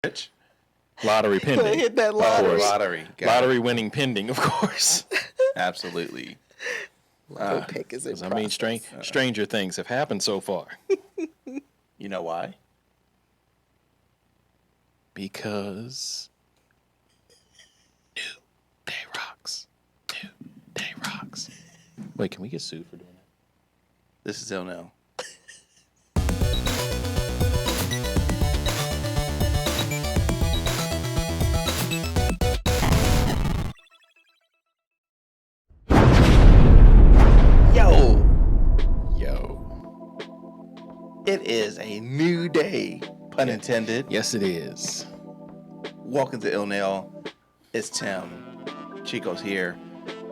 Rich. Lottery pending. Hit that Of lottery. course. Lottery. Got Lottery it. winning pending, of course. Absolutely. Lotto pick is in Because, I mean, process. stranger things have happened so far. You know why? Because New Day rocks. New Day rocks. Wait, can we get sued for doing that? This is Illnell. Yo. It is a new day, pun intended. Yes, it is. Welcome to Illnell. It's Tim. Chico's here.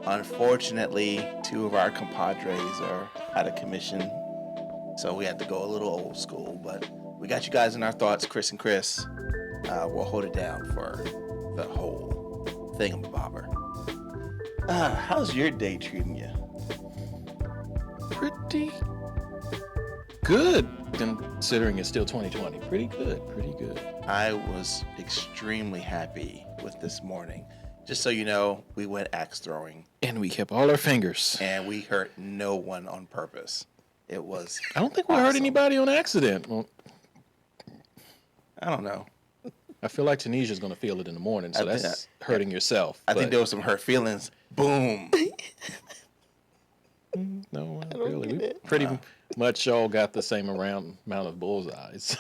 Unfortunately, two of our compadres are out of commission, so we had to go a little old school. But we got you guys in our thoughts, Chris and Chris. We'll hold it down for the whole thingamabobber. How's your day treating you? Pretty good, considering it's still 2020. Pretty good. I was extremely happy with this morning. Just so you know, we went axe throwing. And we kept all our fingers. And we hurt no one on purpose. It was I don't think we hurt anybody on accident. Well, I don't know. I feel like Tunisia's going to feel it in the morning, so that's hurting yourself. I think there was some hurt feelings. Boom. No, not really. We pretty much all got the same amount of bullseyes.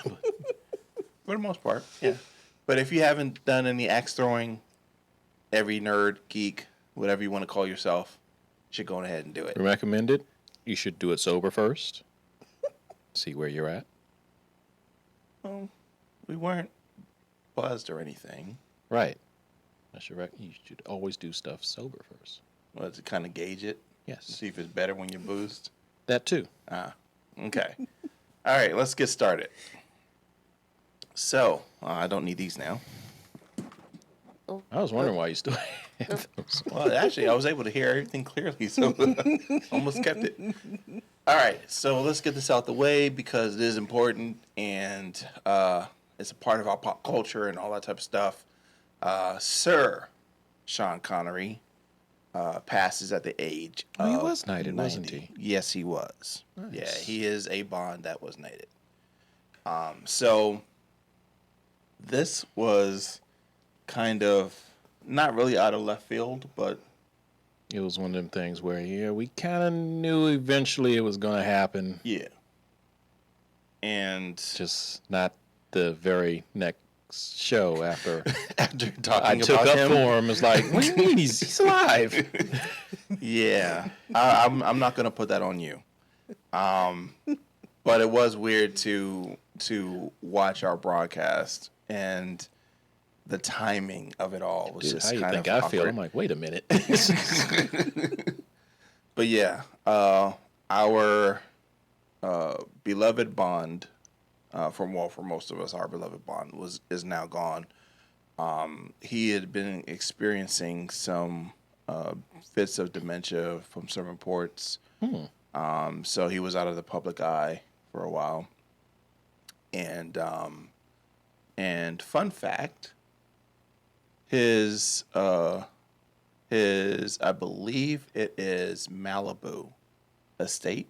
For the most part, yeah. But if you haven't done any axe throwing, every nerd, geek, whatever you want to call yourself, should go ahead and do it. Recommend it. You should do it sober first. See where you're at. Well, we weren't buzzed or anything. Right. You should always do stuff sober first. Well, to kind of gauge it. Yes. See if it's better when you boozed. That too. Okay. All right, let's get started. So, I don't need these now. I was wondering why you still have those. Well, actually, I was able to hear everything clearly, so almost kept it. All right, so let's get this out the way because it is important and it's a part of our pop culture and all that type of stuff. Sir Sean Connery passes at the age of he was knighted, 90. wasn't he? Yes, he was. Nice. Yeah, he is a Bond that was knighted. So this was kind of not really out of left field, but It was one of them things where, we kind of knew eventually it was going to happen. yeah. And Just not the very next show after after I talking took about up him, for him. It's like, what do you mean he's alive? yeah, I'm not gonna put that on you. But it was weird to watch our broadcast and the timing of it all was Dude, just how you kind think of I feel? awkward. I'm like, wait a minute. But yeah, our beloved Bond, for most of us, our beloved Bond is now gone. He had been experiencing some fits of dementia from some reports. So he was out of the public eye for a while. And fun fact, his I believe it is Malibu estate.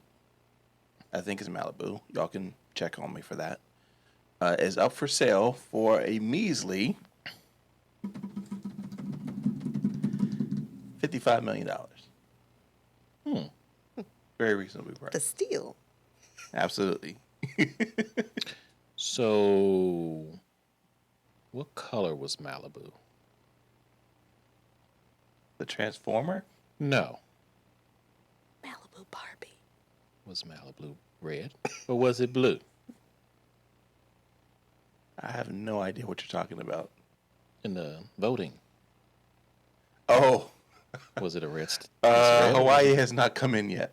I think it's Malibu. Y'all can check on me for that. Is up for sale for a measly $55 million. Very reasonably A priced. steal. Absolutely. So, what color was Malibu? The Transformer? No. Malibu Barbie. Was Malibu red or was it blue? I have no idea what you're talking about. In the voting, Oh, was it a red? Red? Hawaii has not come in yet,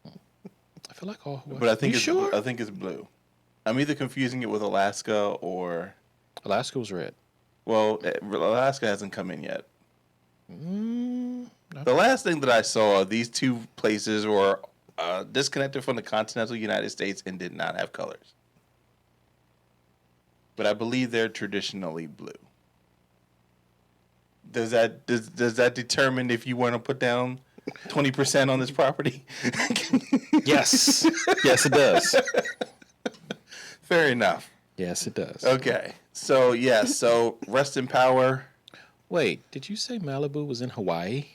I feel like all Hawaii. but I think You it's sure? I think it's blue. I'm either confusing it with Alaska or Alaska was red. Alaska hasn't come in yet. No. The last thing that I saw, these two places were disconnected from the continental United States and did not have colors. but I believe they're traditionally blue. Does that determine if you want to put down 20% on this property? Yes. Yes, it does. Fair enough. Yes, it does. Okay. So, so rest in power. Wait, did you say Malibu was in Hawaii?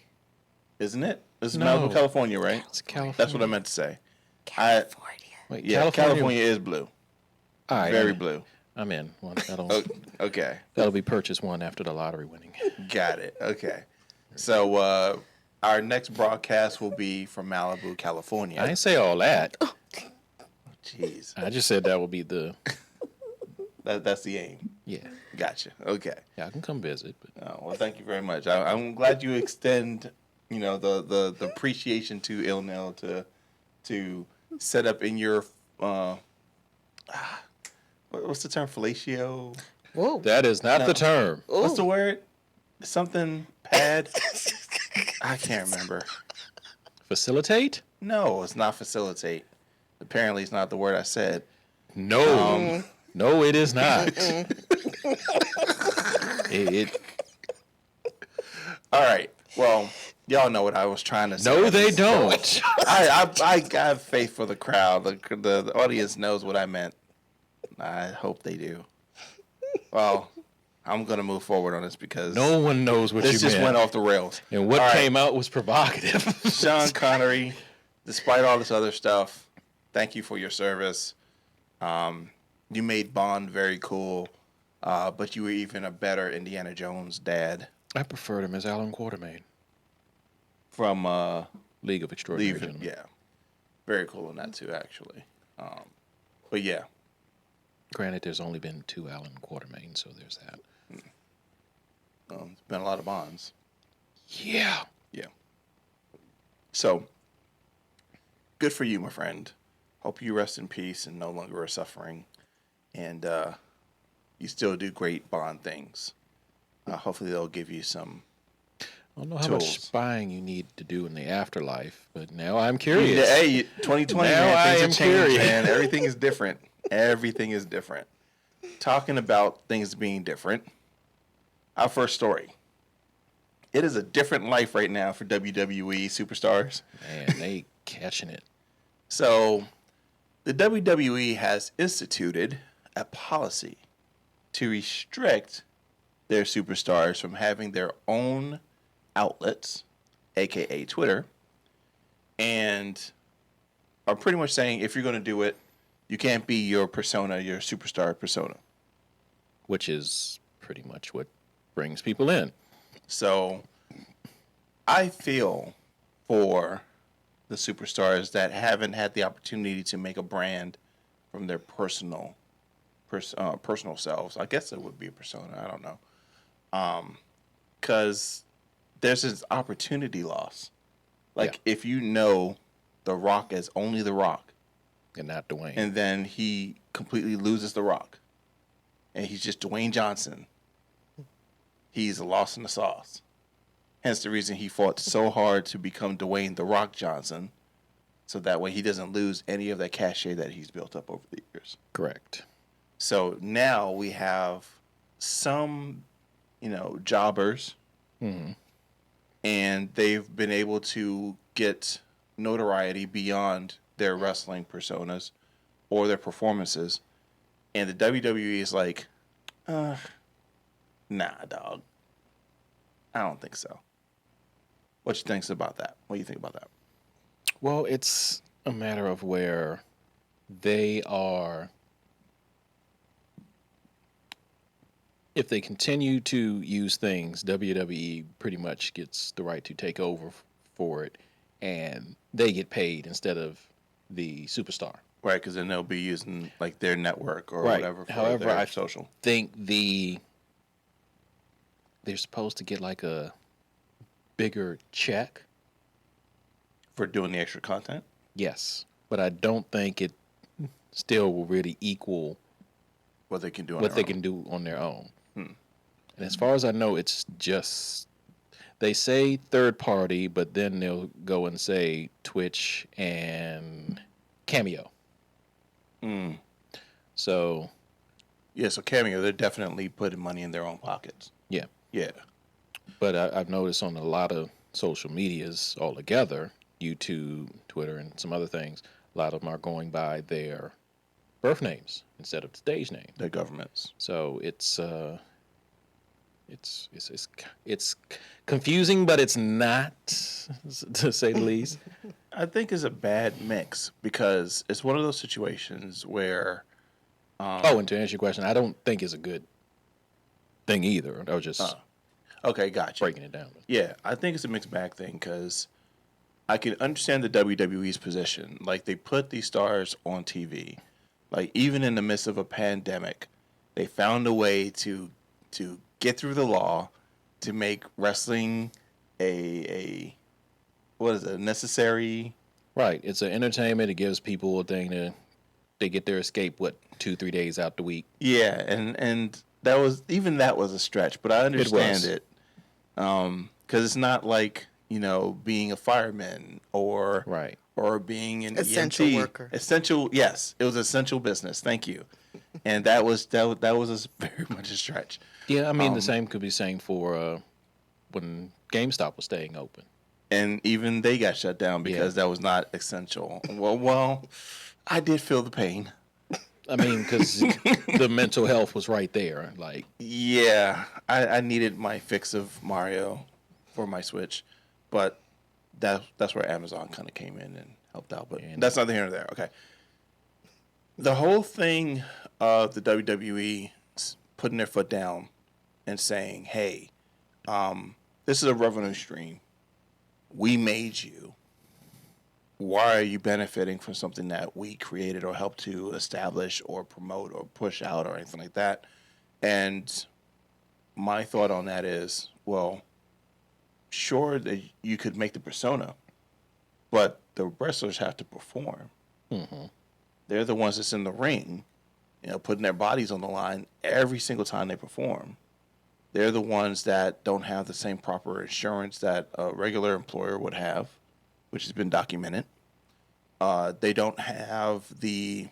Isn't it? It's No. Malibu, California, right? It's California. That's what I meant to say. California. Wait, Yeah, California is blue. All right, Very blue. I'm in. One, Okay. that'll be purchase one after the lottery winning. Got it. Okay. So our next broadcast will be from Malibu, California. I didn't say all that. Jeez. I just said that will be the. That's the aim. Yeah. Gotcha. Okay. Yeah, I can come visit. But Well, thank you very much. I'm glad you extend, the appreciation to Ilnell to set up in your what's the term? Fellatio? Whoa. that is not the term. What's the word? Something pad? I can't remember. Facilitate? No, it's not facilitate. Apparently, it's not the word I said. No. No, it is not. it All right. Well, y'all know what I was trying to say. No, they don't. I have faith for the crowd. The audience knows what I meant. I hope they do. Well, I'm going to move forward on this because No one knows what you this just meant. went off the rails. And what All right. came out was provocative. Sean Connery, despite all this other stuff, thank you for your service. You made Bond very cool, but you were even a better Indiana Jones dad I preferred him as Alan Quartermain. from League of Extraordinary Leave. Gentlemen. Yeah, very cool in that too, actually. But yeah, Granted, there's only been 2 Alan Quartermains, so there's that. it's been a lot of Bonds. Yeah. Yeah. So, good for you, my friend. Hope you rest in peace and no longer are suffering. And you still do great Bond things. Hopefully they'll give you some. I don't know how Tools. much spying you need to do in the afterlife, but now I'm curious. Hey, 2020, Now man, I things am have changed, curious. man. Everything is different. Everything is different. Talking about things being different, our first story. It is a different life right now for WWE superstars. Man, they catching it. So, the WWE has instituted a policy to restrict their superstars from having their own outlets, aka Twitter, and are pretty much saying if you're going to do it, you can't be your persona, your superstar persona. Which is pretty much what brings people in. So, I feel for the superstars that haven't had the opportunity to make a brand from their personal selves. I guess it would be a persona. I don't know. Because there's this opportunity loss. Like if you know The Rock as only The Rock, And not Dwayne. and then he completely loses The Rock, and he's just Dwayne Johnson, he's lost in the sauce. Hence the reason he fought so hard to become Dwayne The Rock Johnson, so that way he doesn't lose any of that cachet that he's built up over the years. Correct. So now we have some, jobbers, and they've been able to get notoriety beyond their wrestling personas or their performances. And the WWE is like, nah, dog. I don't think so. What you think about that? What do you think about that? Well, it's a matter of where they are. If they continue to use things, WWE pretty much gets the right to take over for it, and they get paid instead of the superstar. Right, because then they'll be using like their network or Right. whatever for However, their I social. think they're supposed to get like a bigger check. For doing the extra content? Yes, but I don't think it still will really equal What they can do on what their they own. can do on their own. And as far as I know, it's just they say third party, but then they'll go and say Twitch and Cameo. So Yeah, so Cameo, they're definitely putting money in their own pockets. Yeah. Yeah. But I've noticed on a lot of social medias altogether, YouTube, Twitter, and some other things, a lot of them are going by their birth names instead of the stage name. Their governments. So it's confusing, but it's not, to say the least. I think it's a bad mix because it's one of those situations where Oh, and to answer your question, I don't think it's a good thing either. I was just okay, gotcha. breaking it down. Yeah, I think it's a mixed bag thing because I can understand the WWE's position. Like, they put these stars on TV. Like, even in the midst of a pandemic, they found a way to get through the law to make wrestling a what is it, a necessary. Right. It's an entertainment. It gives people a thing to, they get their escape, 2-3 days out the week. Yeah, and that was a stretch, but I understand it. Because it's not like, being a fireman or Right. or being an Essential EMT. worker. Essential, yes, it was essential business. Thank you, and that was very much a stretch. Yeah, I mean, the same could be saying for when GameStop was staying open. And even they got shut down because that was not essential. Well, I did feel the pain. I mean, because the mental health was right there. Like, Yeah, I needed my fix of Mario for my Switch, but that's where Amazon kind of came in and helped out. But that's neither here nor there. Okay. The whole thing of the WWE putting their foot down and saying, "Hey, this is a revenue stream. We made you. Why are you benefiting from something that we created or helped to establish or promote or push out or anything like that?" And my thought on that is, well, sure that you could make the persona, but the wrestlers have to perform. mm-hmm. They're the ones that's in the ring, putting their bodies on the line every single time they perform. They're the ones that don't have the same proper insurance that a regular employer would have, which has been documented. They don't have the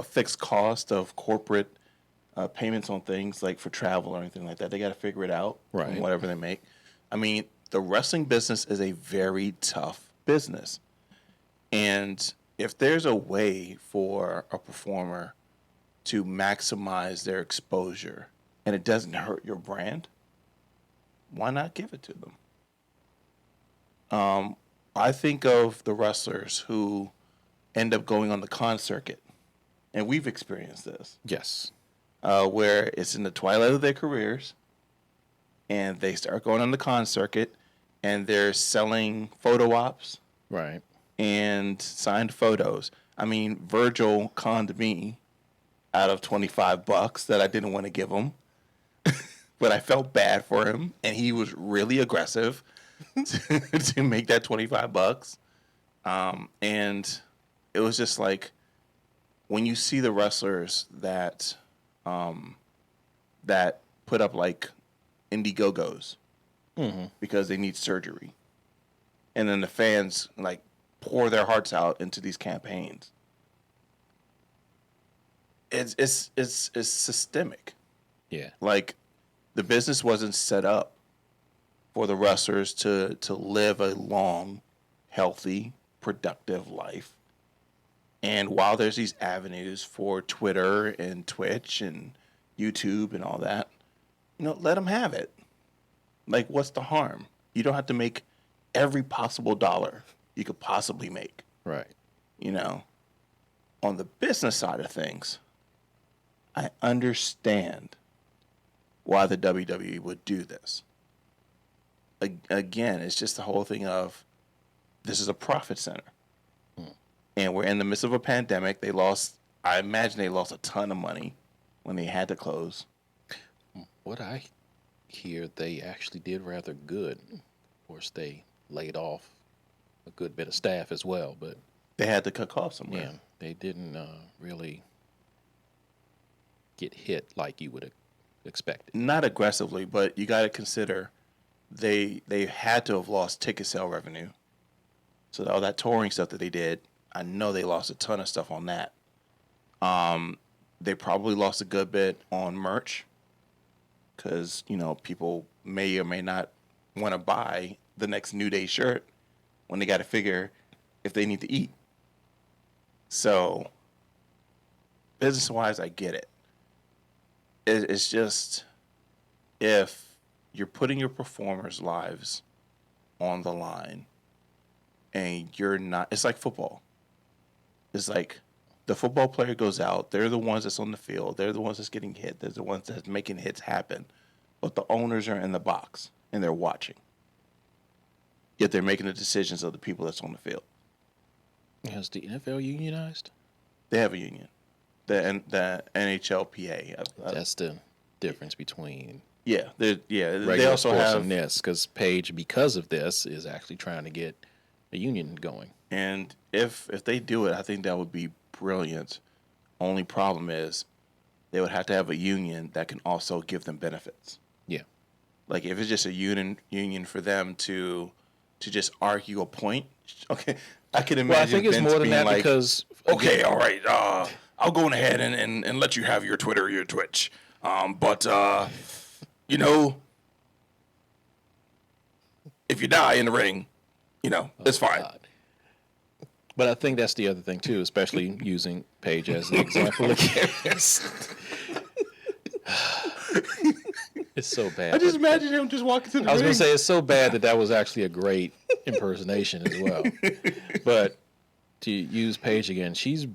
fixed cost of corporate payments on things like for travel or anything like that. They got to figure it out from Right. whatever they make. I mean, the wrestling business is a very tough business. And if there's a way for a performer to maximize their exposure and it doesn't hurt your brand, why not give it to them? I think of the wrestlers who end up going on the con circuit, and we've experienced this, Yes. where it's in the twilight of their careers, and they start going on the con circuit, and they're selling photo ops Right. and signed photos. I mean, Virgil conned me out of $25 that I didn't want to give him, but I felt bad for him, and he was really aggressive to make that $25. And it was just like, when you see the wrestlers that that put up like Indiegogos because they need surgery, and then the fans like pour their hearts out into these campaigns. It's systemic. Yeah. Like, the business wasn't set up for the wrestlers to live a long, healthy, productive life. And while there's these avenues for Twitter and Twitch and YouTube and all that, let them have it. Like, what's the harm? You don't have to make every possible dollar you could possibly make. Right. On the business side of things, I understand why the WWE would do this. Again, it's just the whole thing of, this is a profit center. And we're in the midst of a pandemic. I imagine they lost a ton of money when they had to close. What I hear, they actually did rather good. Of course, they laid off a good bit of staff as well, but They had to cut costs somewhere. yeah, they didn't really get hit like you would have expected. Not aggressively, but you got to consider they had to have lost ticket sale revenue. So all that touring stuff that they did, I know they lost a ton of stuff on that. They probably lost a good bit on merch because, people may or may not want to buy the next New Day shirt when they got to figure if they need to eat. So, business-wise, I get it. It's just if you're putting your performers' lives on the line and you're not, it's like football. It's like the football player goes out, they're the ones that's on the field, they're the ones that's getting hit, they're the ones that's making hits happen. But the owners are in the box and they're watching. Yet they're making the decisions of the people that's on the field. Has the NFL unionized? They have a union. The NHLPA. That's the difference between They regular also sports have and this, because Paige, because of this, is actually trying to get a union going. And if they do it, I think that would be brilliant. Only problem is they would have to have a union that can also give them benefits. Yeah. Like if it's just a union for them to just argue a point, okay. I can imagine. Well, I think it's Vince more than being that like, because okay, all right, I'll go ahead and let you have your Twitter, your Twitch. But if you die in the ring, it's fine. God. But I think that's the other thing too, especially using Paige as an example. It's so bad. I just imagine him just walking to the ring. I was going to say it's so bad that was actually a great impersonation as well. But to use Paige again, she's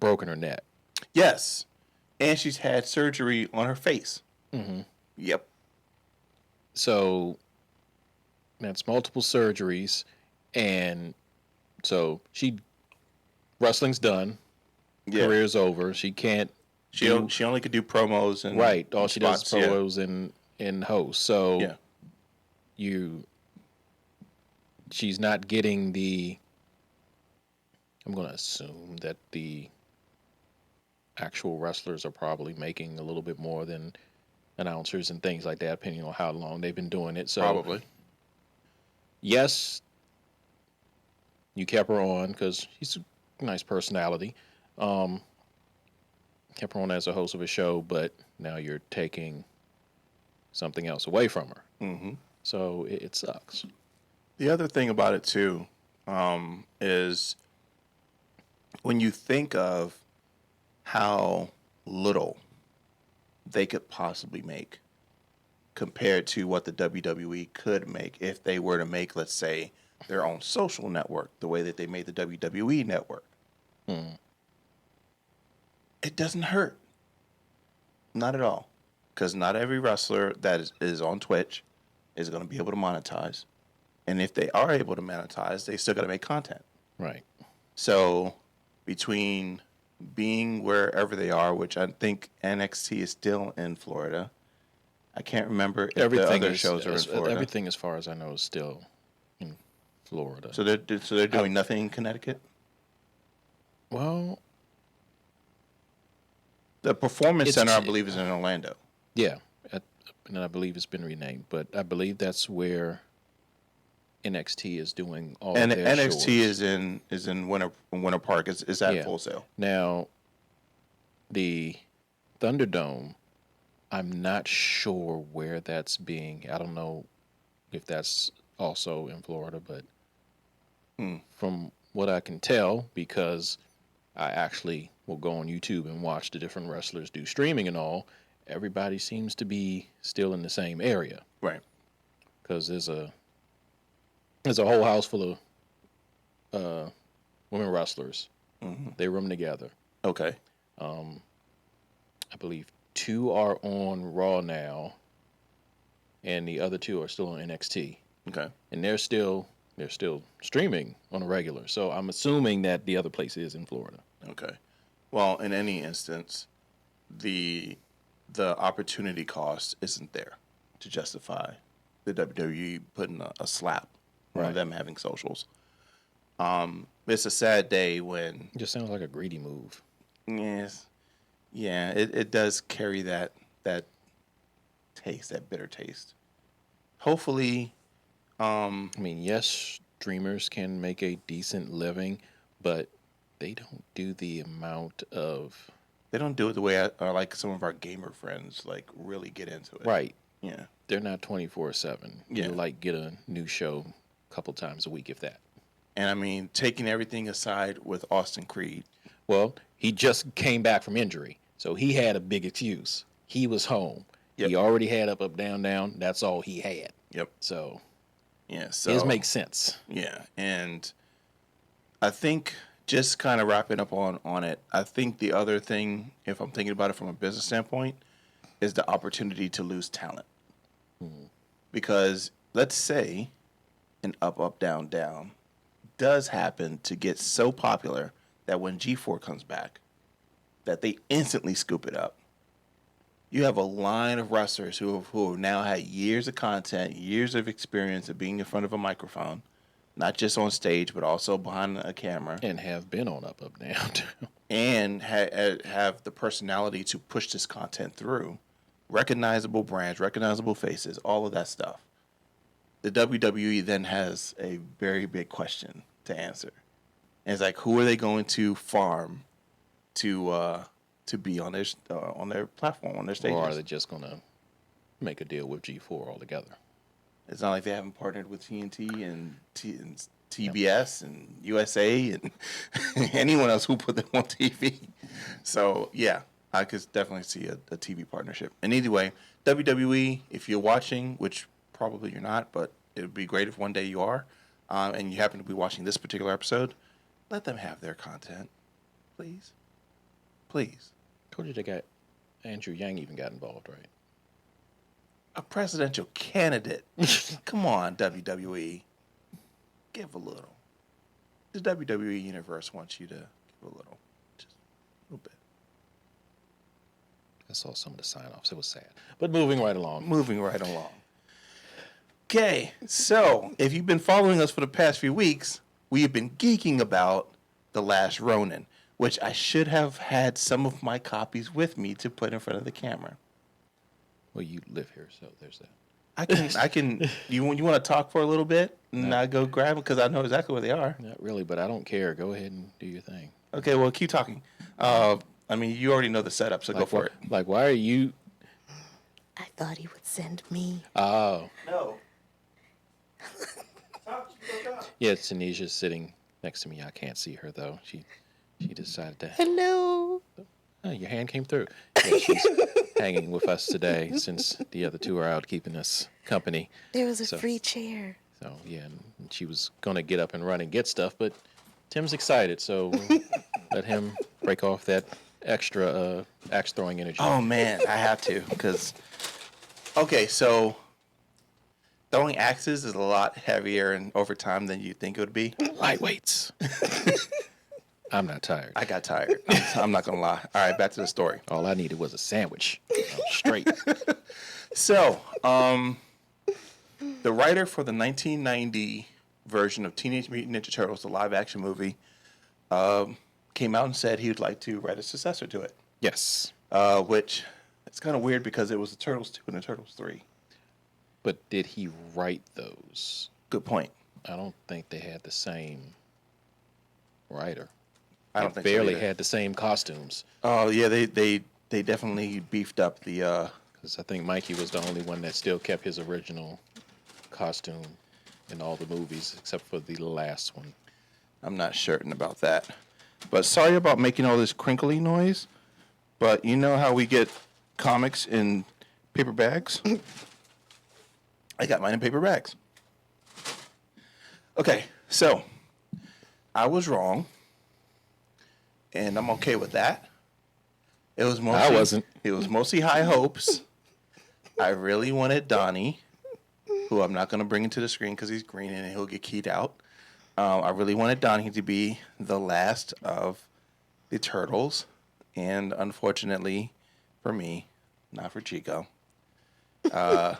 broken her neck. Yes. And she's had surgery on her face. Mm-hmm. Yep. So that's multiple surgeries. And so wrestling's done. Yeah. Career's over. She can't. She only could do promos and right. All she spots, does is promos and host. So she's not getting the. I'm going to assume that the actual wrestlers are probably making a little bit more than announcers and things like that, depending on how long they've been doing it. So probably. Yes, you kept her on because she's a nice personality. Kept her on as a host of a show, but now you're taking something else away from her. Mm-hmm. So it sucks. The other thing about it too is when you think of how little they could possibly make compared to what the WWE could make if they were to make, let's say, their own social network, the way that they made the WWE network. It doesn't hurt. Not at all. Because not every wrestler that is on Twitch is going to be able to monetize. And if they are able to monetize, they still got to make content. Right. So between being wherever they are, which I think NXT is still in Florida. I can't remember if the other shows are in Florida. Everything, as far as I know, is still in Florida. So they're doing nothing in Connecticut? Well, the Performance Center, I believe, is in Orlando. Yeah, and I believe it's been renamed, but I believe that's where NXT is doing all of their NXT shows. is in Winter Park. Is at Full Sail. Now, the Thunderdome, I'm not sure where that's being. I don't know if that's also in Florida, but from what I can tell, because I actually will go on YouTube and watch the different wrestlers do streaming and all, everybody seems to be still in the same area. Right. Because there's a whole house full of women wrestlers. Mm-hmm. They room together. Okay. I believe 2 are on Raw now, and the other 2 are still on NXT. Okay. And they're still streaming on a regular. So I'm assuming that the other place is in Florida. Okay. Well, in any instance, the opportunity cost isn't there to justify the WWE putting a slap on them having socials. It's a sad day when... It just sounds like a greedy move. Yes. Yeah, it does carry that taste, that bitter taste. Hopefully... I mean, yes, streamers can make a decent living, but they don't do the amount of They don't do it the way like some of our gamer friends like really get into it. Right. Yeah. They're not 24/7. Yeah. You like get a new show a couple times a week, if that. And I mean, taking everything aside with Austin Creed. Well, he just came back from injury, so he had a big excuse. He was home. Yep. He already had up, down, down. That's all he had. Yep. So Yeah. So his makes sense. Yeah, and I think just kind of wrapping up on it, I think the other thing, if I'm thinking about it from a business standpoint, is the opportunity to lose talent. Because let's say an up, up, down, down does happen to get so popular that when G4 comes back, that they instantly scoop it up. You have a line of wrestlers who have now had years of content, years of experience of being in front of a microphone, not just on stage, but also behind a camera, And have been on up, down. and have the personality to push this content through. Recognizable brands, recognizable faces, all of that stuff. The WWE then has a very big question to answer. And it's like, who are they going to farm to be on their platform, on their stages? Or are they just going to make a deal with G4 altogether? It's not like they haven't partnered with TNT and TBS and USA and anyone else who put them on TV. So, yeah, I could definitely see a TV partnership. And either way, WWE, if you're watching, which probably you're not, but it would be great if one day you are, and you happen to be watching this particular episode, let them have their content. Please. Please. Told you they got Andrew Yang even got involved, right? A presidential candidate. Come on, WWE. Give a little. The WWE universe wants you to give a little. Just a little bit. I saw some of the sign-offs. It was sad. But moving right along. Moving right along. Okay, so if you've been following us for the past few weeks, we have been geeking about The Last Ronin, which I should have had some of my copies with me to put in front of the camera. Well, you live here, so there's that. I can. You want to talk for a little bit, and I go grab them because I know exactly where they are. Not really, but I don't care. Go ahead and do your thing. Okay, well, keep talking. I mean, you already know the setup, so go for it. Like, why are you? I thought he would send me. Oh, No. yeah. Tanisha's sitting next to me. I can't see her though. She decided to. Hello. Oh, your hand came through. Yeah, she's hanging with us today since the other two are out keeping us company. There was a free chair. So yeah, and she was gonna get up and run and get stuff, but Tim's excited, so we'll let him break off that extra axe throwing energy. Oh man, I have to because. Okay, so throwing axes is a lot heavier and over time than you think it would be. Lightweights. I'm not tired. I got tired. I'm not gonna lie. All right, back to the story. All I needed was a sandwich. Straight. So, the writer for the 1990 version of Teenage Mutant Ninja Turtles, the live-action movie, came out and said he would like to write a successor to it. Yes. Which it's kind of weird because it was the Turtles 2 and the Turtles 3. But did he write those? Good point. I don't think they had the same writer. I don't think so barely either. had the same costumes. Oh yeah, they definitely beefed up the. Because I think Mikey was the only one that still kept his original costume in all the movies, except for the last one. I'm not certain about that, but sorry about making all this crinkly noise. But you know how we get comics in paper bags? I got mine in paper bags. Okay, so I was wrong, and I'm okay with that. It was mostly, I wasn't. It was mostly high hopes. I really wanted Donnie, who I'm not going to bring into the screen because he's green and he'll get keyed out. I really wanted Donnie to be the last of the Turtles, and unfortunately for me, not for Chico, the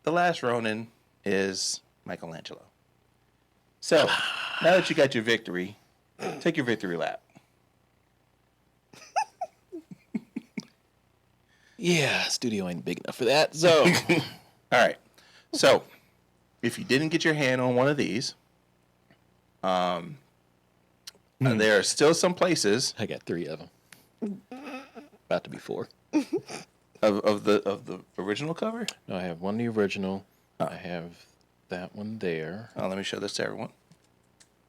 last Ronin is Michelangelo. So, now that you got your victory, take your victory lap. Yeah, studio ain't big enough for that. So, All right. So, if you didn't get your hand on one of these, there are still some places. I got 3 of them. About to be 4. Of the original cover? No, I have one the original. I have that one there. Let me show this to everyone.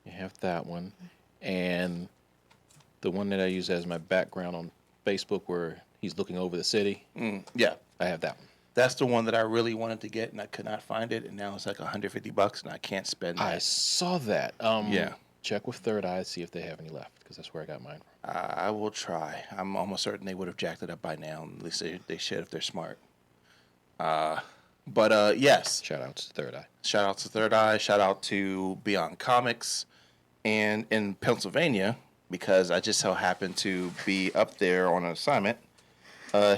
I have that one. And the one that I use as my background on Facebook where he's looking over the city. Yeah. I have that one. That's the one that I really wanted to get, and I could not find it, and now it's like $150, and I can't spend that. I saw that. Yeah. Check with Third Eye, see if they have any left, because that's where I got mine from. I will try. I'm almost certain they would have jacked it up by now. At least they should if they're smart. But yes. Shout out to Third Eye. Shout out to Third Eye. Shout out to Beyond Comics. And in Pennsylvania, because I just so happened to be up there on an assignment,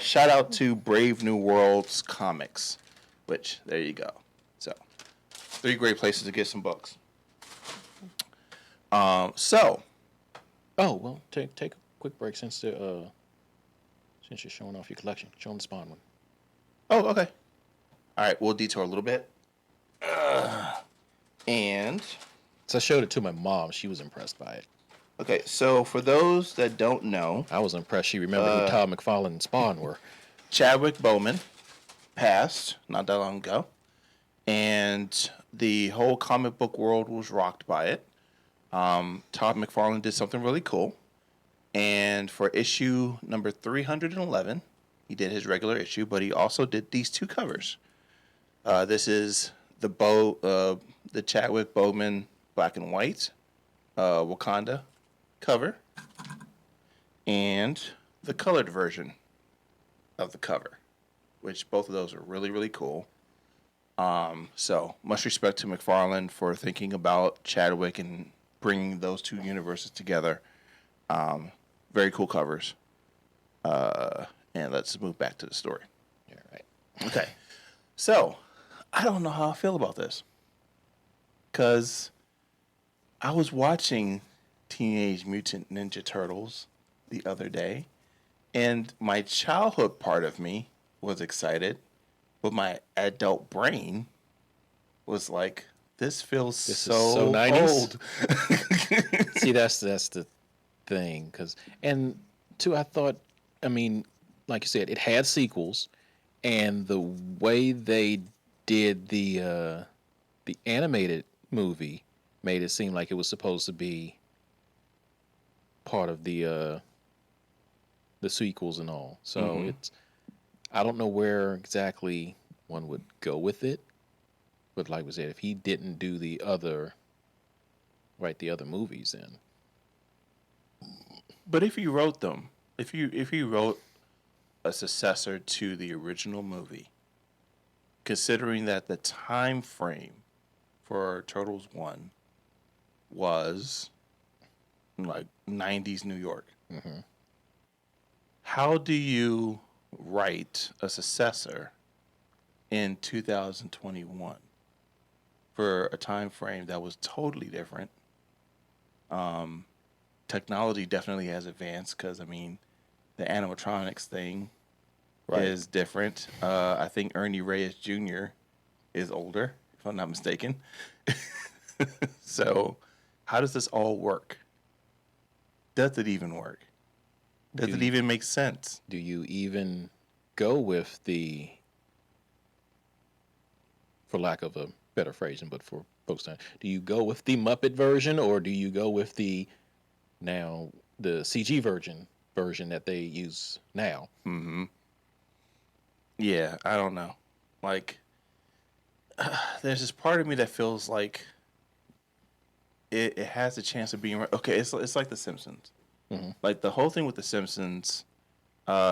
shout out to Brave New Worlds Comics, which, there you go. So, 3 great places to get some books. Oh, well, take a quick break since you're showing off your collection. Show them the Spawn one. Oh, okay. All right, we'll detour a little bit. And So I showed it to my mom. She was impressed by it. okay, so for those that don't know, I was impressed she remembered who Todd McFarlane and Spawn were. Chadwick Boseman passed not that long ago, and the whole comic book world was rocked by it. Todd McFarlane did something really cool, and for issue number 311, he did his regular issue, but he also did these 2 covers. This is the Chadwick Boseman black and white Wakanda cover, and the colored version of the cover, which both of those are really, really cool. So much respect to McFarlane for thinking about Chadwick and bringing those 2 universes together. Very cool covers. And let's move back to the story. Yeah, right. Okay. So, I don't know how I feel about this. Because I was watching Teenage Mutant Ninja Turtles the other day, and my childhood part of me was excited, but my adult brain was like, this feels so 90s. old. See, that's the thing. And two, I thought, I mean, like you said, it had sequels, and the way they did the animated movie made it seem like it was supposed to be part of the sequels and all. So I don't know where exactly one would go with it, but like we said, if he didn't do the other movies, then. But if you wrote them, if you wrote a successor to the original movie, considering that the time frame for Turtles 1 was like 90s New York, how do you write a successor in 2021 for a time frame that was totally different? Technology definitely has advanced, because I mean, the animatronics thing is different. I think Ernie Reyes Jr. is older, if I'm not mistaken. So, how does this all work? Does it even work? Does it even make sense? Do you even go with the, for lack of a better phrasing, but for folks, do you go with the Muppet version, or do you go with the CG version that they use now? Yeah, I don't know. Like, there's this part of me that feels like it has a chance of being okay. It's like The Simpsons. Like the whole thing with The Simpsons,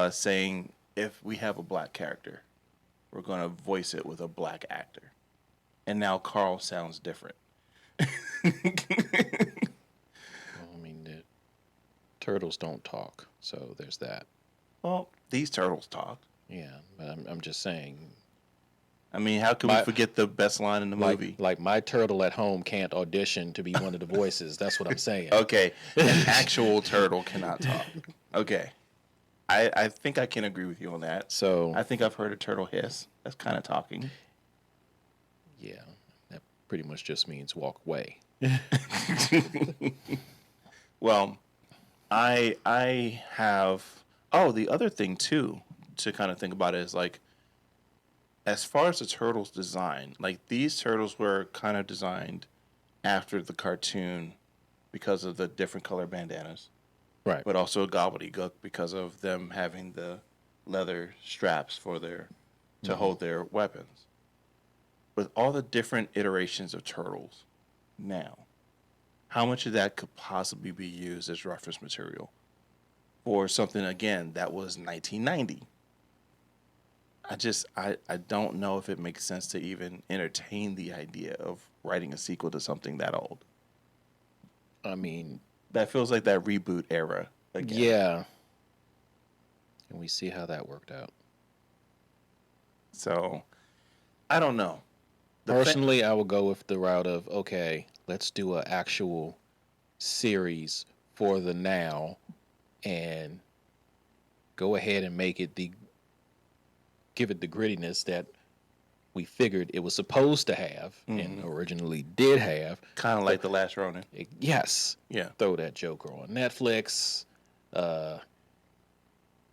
saying if we have a black character, we're gonna voice it with a black actor, and now Carl sounds different. Well, I mean, the turtles don't talk, so there's that. Well, these turtles talk. Yeah, but I'm just saying. I mean, how can we forget the best line in the movie? Like my turtle at home can't audition to be one of the voices. That's what I'm saying. Okay, an actual turtle cannot talk. Okay, I think I can agree with you on that. So I think I've heard a turtle hiss. That's kind of talking. Yeah, that pretty much just means walk away. Well, I have Oh, the other thing too to kind of think about is like, as far as the turtles design, like these turtles were kind of designed after the cartoon because of the different color bandanas, Right. but also gobbledygook because of them having the leather straps for their to hold their weapons. With all the different iterations of turtles now, how much of that could possibly be used as reference material for something again that was 1990? I don't know if it makes sense to even entertain the idea of writing a sequel to something that old. I mean, That feels like that reboot era again. yeah. And we see how that worked out. So I don't know. Personally, I would go with the route of, okay, let's do an actual series for the now and go ahead and give it the grittiness that we figured it was supposed to have and originally did have. Kind of like The Last Ronin. Yes. Yeah. Throw that Joker on Netflix.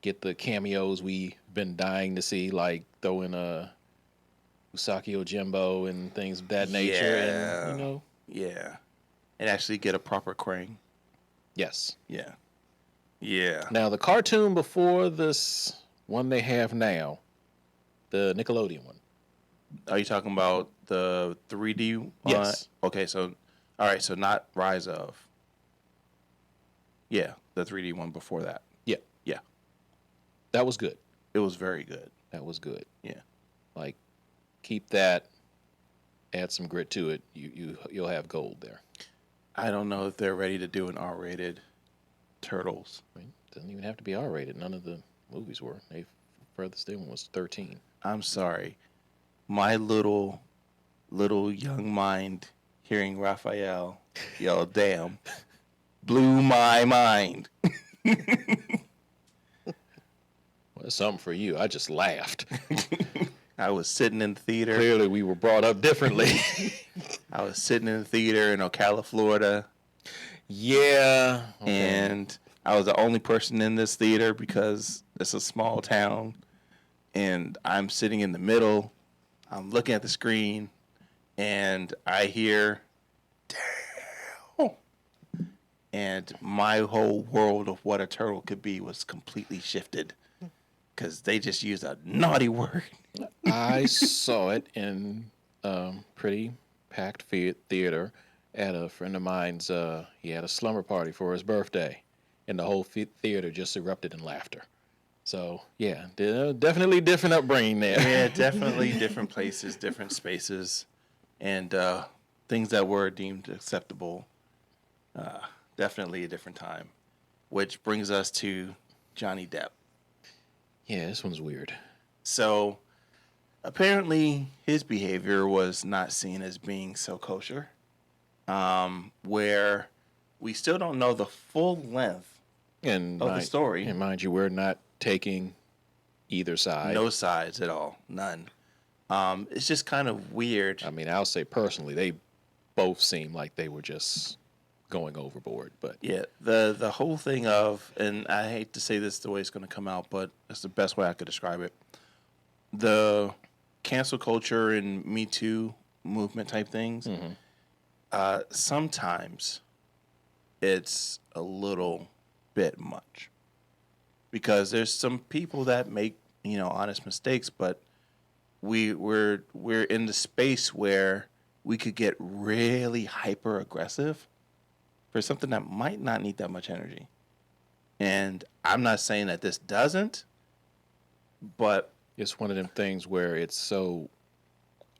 Get the cameos we've been dying to see, like throwing Usagi Ojimbo and things of that nature. Yeah. And, Yeah. And actually get a proper Krang. yes. Yeah. Yeah. Now, the cartoon before this one they have now, the Nickelodeon one. Are you talking about the 3D? Yes. Okay, so, all right, so not Rise of. Yeah, the 3D one before that. Yeah. Yeah. That was good. It was very good. That was good. Yeah. Like, keep that, add some grit to it. You'll have gold there. I don't know if they're ready to do an R-rated Turtles. I mean, it doesn't even have to be R-rated. None of the movies were. Furthest in was 13. I'm sorry. My little young mind hearing Raphael yell damn blew my mind. Well, that's something for you. I just laughed. I was sitting in the theater. Clearly, we were brought up differently. I was sitting in the theater in Ocala, Florida. Yeah. Okay. And I was the only person in this theater because it's a small town. And I'm sitting in the middle. I'm looking at the screen. And I hear, damn. And my whole world of what a turtle could be was completely shifted. Because they just used a naughty word. I saw it in pretty packed theater at a friend of mine's. He had a slumber party for his birthday, and the whole theater just erupted in laughter. So yeah, definitely different upbringing there. Yeah, definitely different places, different spaces, and things that were deemed acceptable. Definitely a different time. Which brings us to Johnny Depp. Yeah, this one's weird. So apparently his behavior was not seen as being so kosher, where we still don't know the full length And of the story. And mind you, we're not taking either side. No sides at all. None. It's just kind of weird. I mean, I'll say personally, they both seem like they were just going overboard. But Yeah, the whole thing of, and I hate to say this the way it's going to come out, but it's the best way I could describe it. The cancel culture and Me Too movement type things, sometimes it's a little bit much. Because there's some people that make, honest mistakes, but we're in the space where we could get really hyper aggressive for something that might not need that much energy. And I'm not saying that this doesn't, but it's one of them things where it's so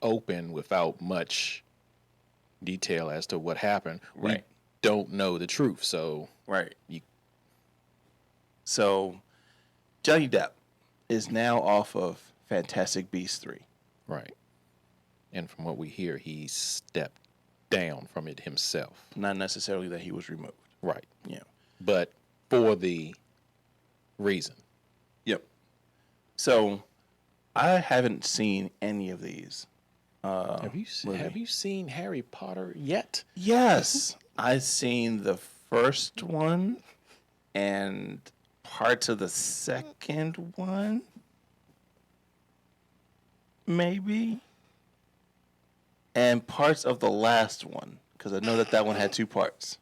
open without much detail as to what happened. Right. We don't know the truth, so right. So Johnny Depp is now off of Fantastic Beasts 3. Right. And from what we hear, he stepped down from it himself. Not necessarily that he was removed. Right. Yeah. But for the reason. Yep. So I haven't seen any of these. Have you seen Harry Potter yet? Yes. I've seen the first one and parts of the second one, maybe, and parts of the last one, because I know that one had 2 parts.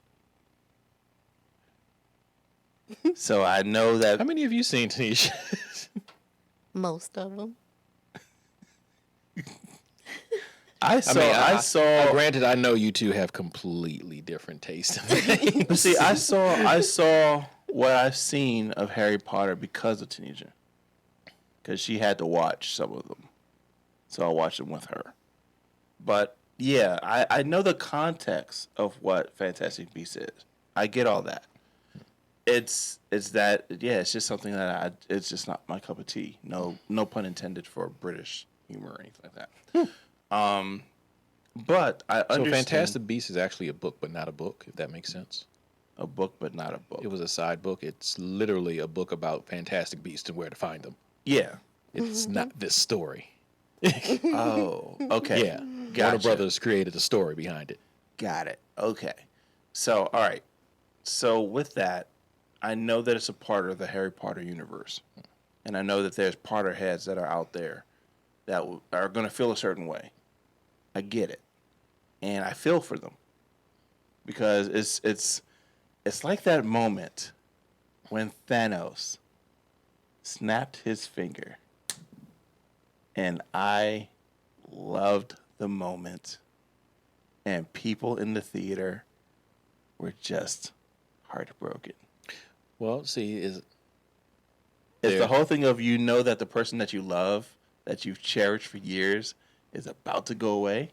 So I know that. How many have you seen, Tanisha? Most of them. I saw. Granted, I know you two have completely different tastes in things. But see, I saw what I've seen of Harry Potter because of Tunisia, because she had to watch some of them, so I watched them with her. But yeah, I know the context of what Fantastic Beasts is. I get all that. It's that, yeah, it's just something that it's just not my cup of tea. No pun intended for British humor or anything like that. But I understand. So Fantastic Beasts is actually a book, but not a book, if that makes sense. A book, but not a book. It was a side book. It's literally a book about Fantastic Beasts and where to find them. Yeah. It's not this story. Oh, okay. Yeah. Gotcha. Warner Brothers created a story behind it. Got it. Okay. So, all right. So with that, I know that it's a part of the Harry Potter universe. And I know that there's Potterheads that are out there that are going to feel a certain way. I get it. And I feel for them. Because it's like that moment when Thanos snapped his finger. And I loved the moment. And people in the theater were just heartbroken. Well, see, it's the whole thing of, you know, that the person that you love, that you've cherished for years, is about to go away.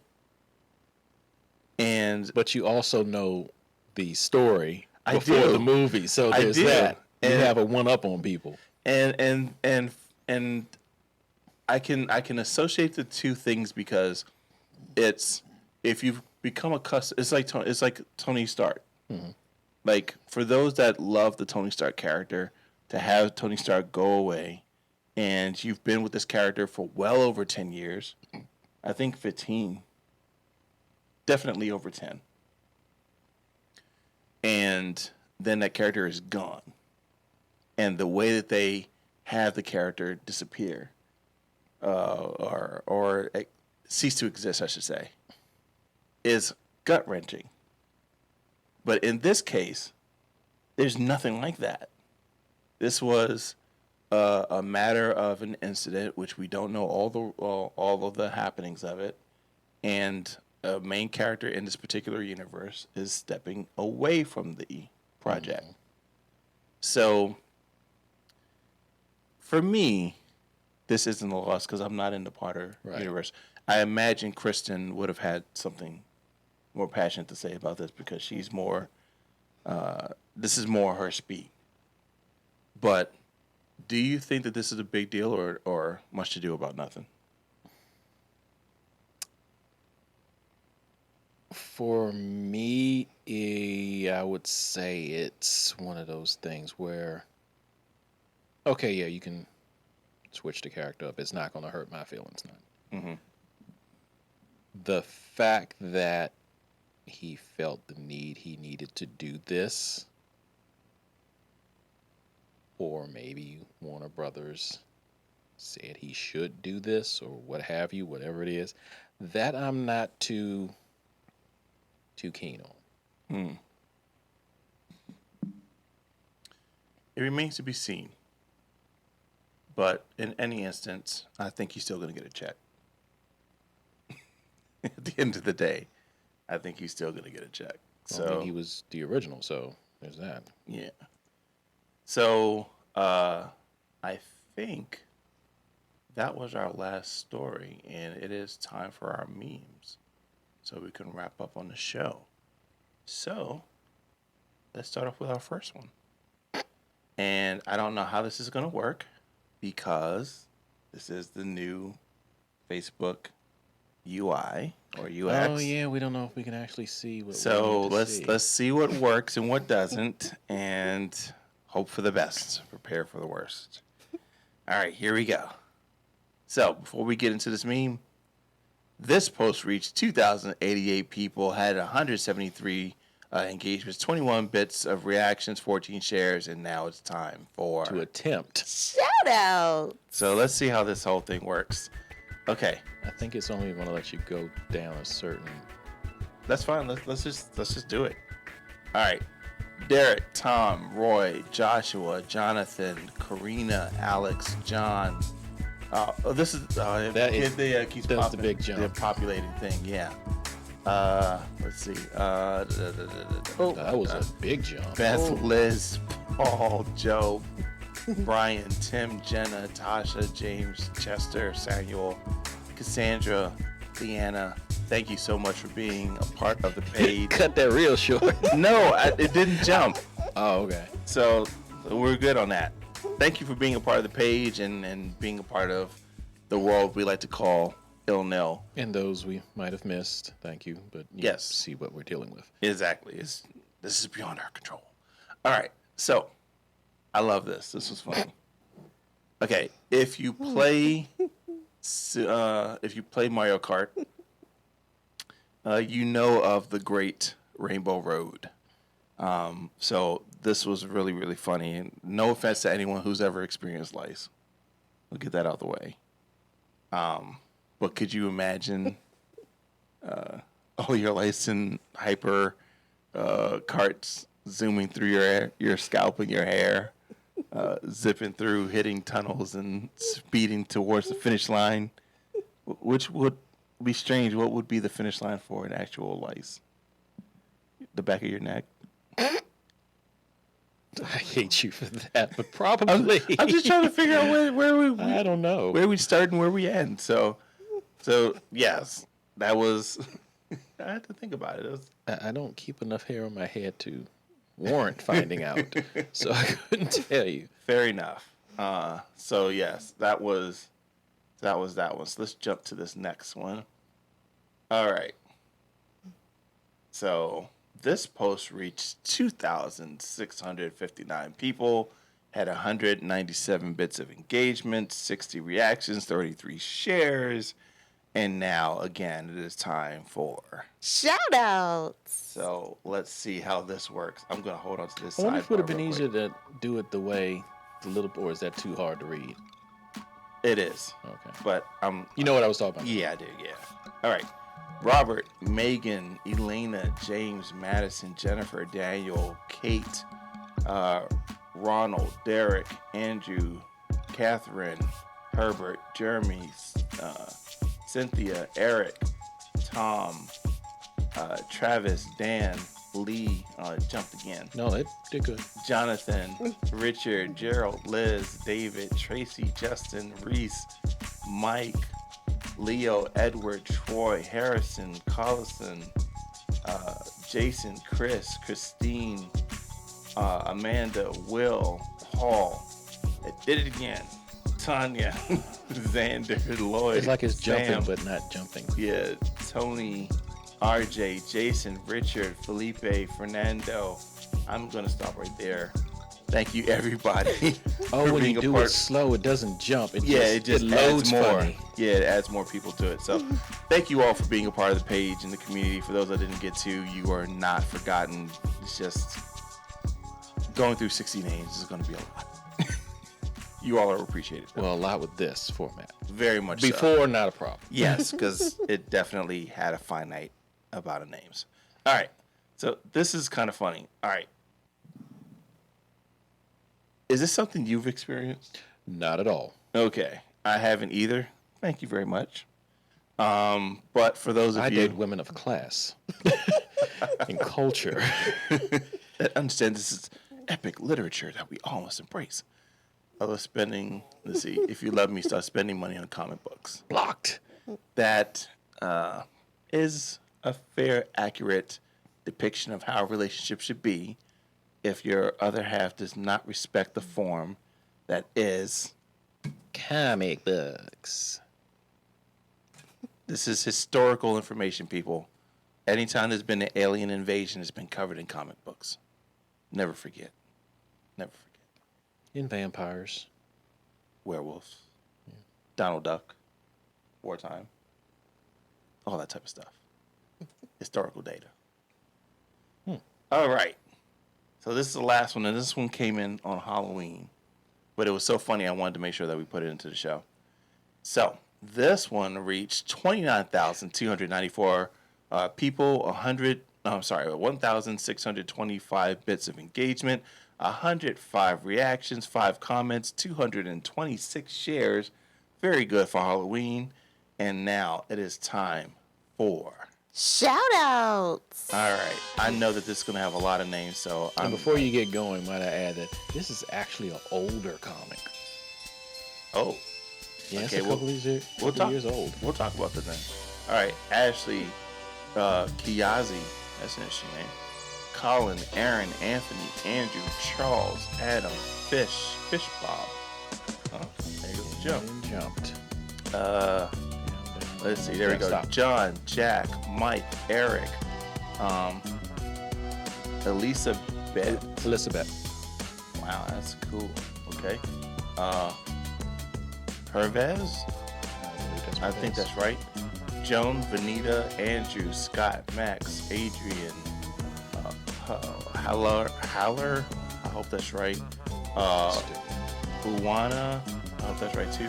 But you also know the story before do. the movie, so there's that. You have a one-up on people. And I can associate the two things, because it's, if you've become accustomed, it's like Tony Stark. Mm-hmm. Like, for those that love the Tony Stark character, to have Tony Stark go away, and you've been with this character for well over 10 years, I think 15, definitely over 10, and then that character is gone, and the way that they have the character disappear, or cease to exist, I should say, is gut-wrenching. But in this case, there's nothing like that. This was a matter of an incident, which we don't know all of the happenings of it, and a main character in this particular universe is stepping away from the project. Mm-hmm. So, for me, this isn't a loss, because I'm not in the Potter universe. I imagine Kristen would have had something more passionate to say about this, because she's more, this is more her speed. But do you think that this is a big deal, or much to do about nothing? For me, I would say it's one of those things where, okay, yeah, you can switch the character up. It's not going to hurt my feelings. Mm-hmm. The fact that he felt the need, he needed to do this, or maybe Warner Brothers said he should do this, or what have you, whatever it is, that I'm not too keen on. It remains to be seen. But in any instance, I think he's still going to get a check. At the end of the day, I think he's still going to get a check. So, I mean, he was the original, so there's that. Yeah. So, I think that was our last story, and it is time for our memes, so we can wrap up on the show. So, let's start off with our first one. And I don't know how this is going to work, because this is the new Facebook UI or UX. Oh yeah, we don't know if we can actually see what. So let's see what works and what doesn't, and hope for the best, prepare for the worst. All right, here we go. So before we get into this meme, this post reached 2,088 people, had 173 engagements, 21 bits of reactions, 14 shares, and now it's time for To attempt. Shout out. So let's see how this whole thing works. Okay, I think it's only going to let you go down a certain. that's fine. Let's just do it. All right. Derek, Tom, Roy, Joshua, Jonathan, Karina, Alex, John. This is keeps that's popping, the big jump. The populating thing. Yeah. Let's see. That was a big jump. Beth, Liz, Paul, Joe, Brian, Tim, Jenna, Tasha, James, Chester, Samuel, Cassandra, Leanna. Thank you so much for being a part of the page. Cut that real short. No, it didn't jump. Oh, okay. So we're good on that. Thank you for being a part of the page and being a part of the world we like to call Ill Nil. And those we might have missed, thank you. But you Yes. see what we're dealing with. Exactly. This is beyond our control. All right. So I love this. This was funny. Okay, if you play Mario Kart, you know of the Great Rainbow Road. So this was really, really funny. And no offense to anyone who's ever experienced lice. We'll get that out of the way. But could you imagine all your lice and hyper carts zooming through your scalp and your hair, zipping through, hitting tunnels and speeding towards the finish line, which would be strange. What would be the finish line for an actual lice? The back of your neck? I hate you for that, but probably. I'm just trying to figure out where I don't know. where we start and where we end. So yes, that was. I had to think about it. I don't keep enough hair on my head to warrant finding out, so I couldn't tell you. Fair enough. So yes, that was that one. So let's jump to this next one. All right. So this post reached 2,659 people, had 197 bits of engagement, 60 reactions, 33 shares, and now again it is time for Shout outs. So let's see how this works. I'm gonna hold on to this. I wonder if it would have been real easier quick. to do it the way the little, or is that too hard to read? It is, Okay. but You know what I was talking about? Yeah, I do. Yeah. All right. Robert, Megan, Elena, James, Madison, Jennifer, Daniel, Kate, Ronald, Derek, Andrew, Catherine, Herbert, Jeremy, Cynthia, Eric, Tom, Travis, Dan, Lee, jumped again. No, it did good. Jonathan, Richard, Gerald, Liz, David, Tracy, Justin, Reese, Mike, Leo, Edward, Troy, Harrison, Collison, Jason, Chris, Christine, Amanda, Will, Paul. It did it again. Tanya, Xander, Lloyd. It's like it's jumping, Sam, but not jumping. yeah, Tony, RJ, Jason, Richard, Felipe, Fernando. I'm going to stop right there. Thank you, everybody. Oh, for when being you a do part. it slow, it doesn't jump. It It just loads adds more. funny. Yeah, it adds more people to it. So thank you all for being a part of the page and the community. For those I didn't get to, you are not forgotten. It's just going through 60 names is going to be a lot. You all are appreciated. Well, a lot with this format. Very much so. Before, not a problem. Yes, because it definitely had a finite amount of names. All right. So this is kind of funny. All right. Is this something you've experienced? Not at all. Okay. I haven't either. Thank you very much. But for those of I you date women of class and culture. that understand this is epic literature that we all must embrace. I was spending, let's see, if you love me, start spending money on comic books. Blocked. That is a fair, accurate depiction of how a relationship should be if your other half does not respect the form that is. Comic books. This is historical information, people. Anytime there's been an alien invasion, it's been covered in comic books. Never forget. Never forget. In vampires. Werewolves. Donald Duck. Wartime. All that type of stuff. Historical data. All right. So this is the last one, and this one came in on Halloween. But it was so funny, I wanted to make sure that we put it into the show. So this one reached 29,294 people, 1,625 bits of engagement, 105 reactions, 5 comments, 226 shares. Very good for Halloween. And now it is time for... Shout outs. All right. I know that this is going to have a lot of names, so And before you get going, might I add that this is actually an older comic. Oh. Yeah, Okay, it's a couple of years old. We'll talk about that then. All right. Ashley Kiyazi. That's an interesting name. Colin, Aaron, Anthony, Andrew, Charles, Adam, Fish Bob. Oh, there goes the jump. And jumped. Let's see. There we go. Stop. John, Jack, Mike, Eric, Elizabeth. Wow, that's cool. Okay. Hervez. I think that's right. Joan, Vanita, Andrew, Scott, Max, Adrian, Haller. I hope that's right. Uwana. I hope that's right too.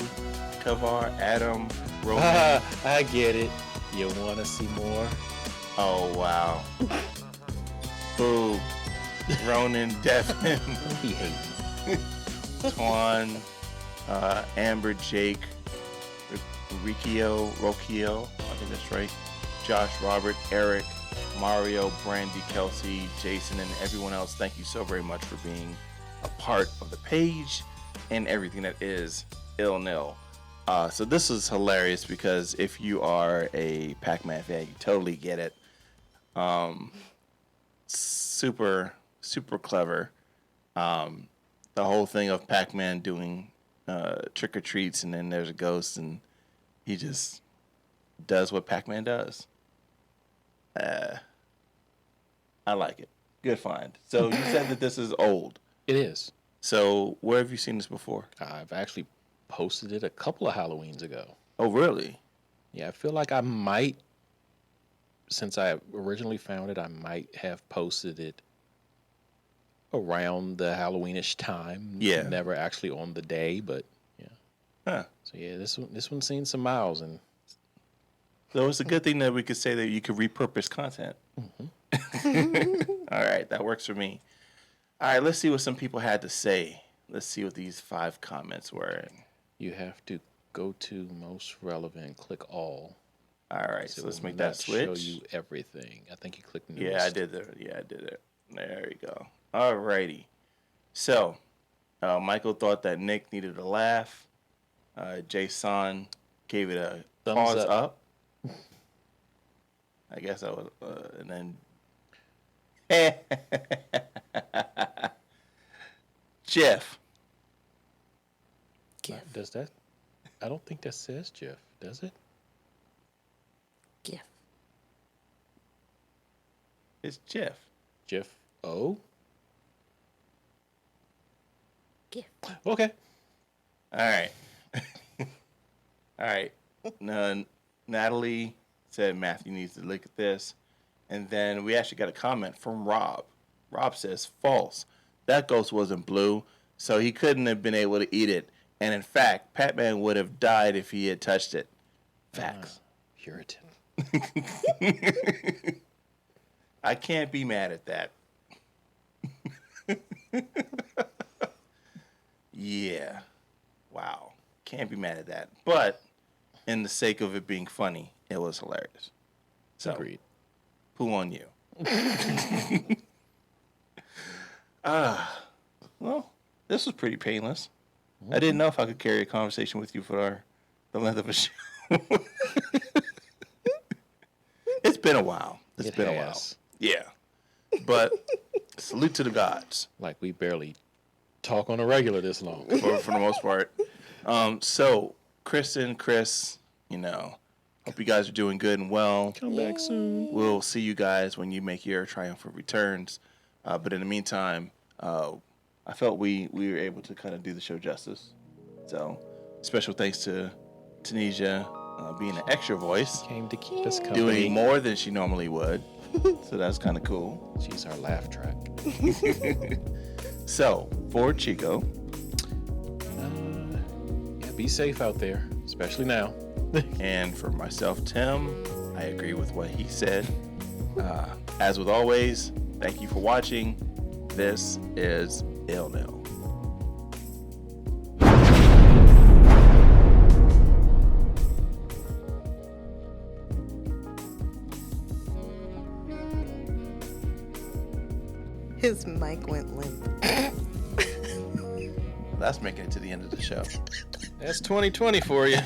Kavar, Adam, Roman. I get it. You want to see more? Oh, wow. Boo. Ronan, Devin, He hates. Twan, Amber, Jake, Rokio, I think that's right. Josh, Robert, Eric, Mario, Brandy, Kelsey, Jason, and everyone else. Thank you so very much for being a part of the page and everything that is Ill Nil. So this is hilarious because if you are a Pac-Man fan, you totally get it. Super clever. The whole thing of Pac-Man doing trick or treats, and then there's a ghost, and he just does what Pac-Man does. I like it. Good find. So you said that this is old. It is. So where have you seen this before? I've actually posted it a couple of Halloweens ago. Oh, really? Yeah, I feel like I might, since I originally found it, I might have posted it around the Halloweenish time. Yeah. Never actually on the day, but yeah. Huh. So yeah, this one's seen some miles, and So it's a good thing that we could say that you could repurpose content. Mm-hmm. All right, that works for me. All right, let's see what some people had to say. Let's see what these 5 comments were. you have to go to most relevant, click all. All right, so It let's will make that not switch. Show you everything. I think you clicked newest. Yeah, I did it. There we go. All righty. So, Michael thought that Nick needed a laugh. Jason gave it a Thumbs pause up. I guess I was, and then Jeff. Does that? I don't think that says Jeff. Does it? GIF. It's Jeff. Jeff O. GIF. Okay. All right. All right. Natalie said Matthew needs to look at this. And then we actually got a comment from Rob. Rob says, false. That ghost wasn't blue, so he couldn't have been able to eat it. And in fact, Pac-Man would have died if he had touched it. Facts. Puritan. I can't be mad at that. Yeah. Wow. Can't be mad at that. But in the sake of it being funny, it was hilarious. So, Agreed. poo on you. Well, this was pretty painless. I didn't know if I could carry a conversation with you for the length of a show. It's been a while. It's It been a while. has. Yeah. But salute to the gods Like we barely talk on a regular this long. for the most part. So, Chris, hope you guys are doing good and well. Come back soon. We'll see you guys when you make your triumphant returns. But in the meantime, I felt we were able to kind of do the show justice. So, special thanks to Tunisia being an extra voice, Came to keep us company. doing more than she normally would. So that's kind of cool. She's our laugh track. So, for Chico, Yeah, be safe out there, especially now. and for myself, Tim, I agree with what he said. As with always, thank you for watching. This is Ill Nil. His mic went limp. That's making it to the end of the show. That's 2020 for you.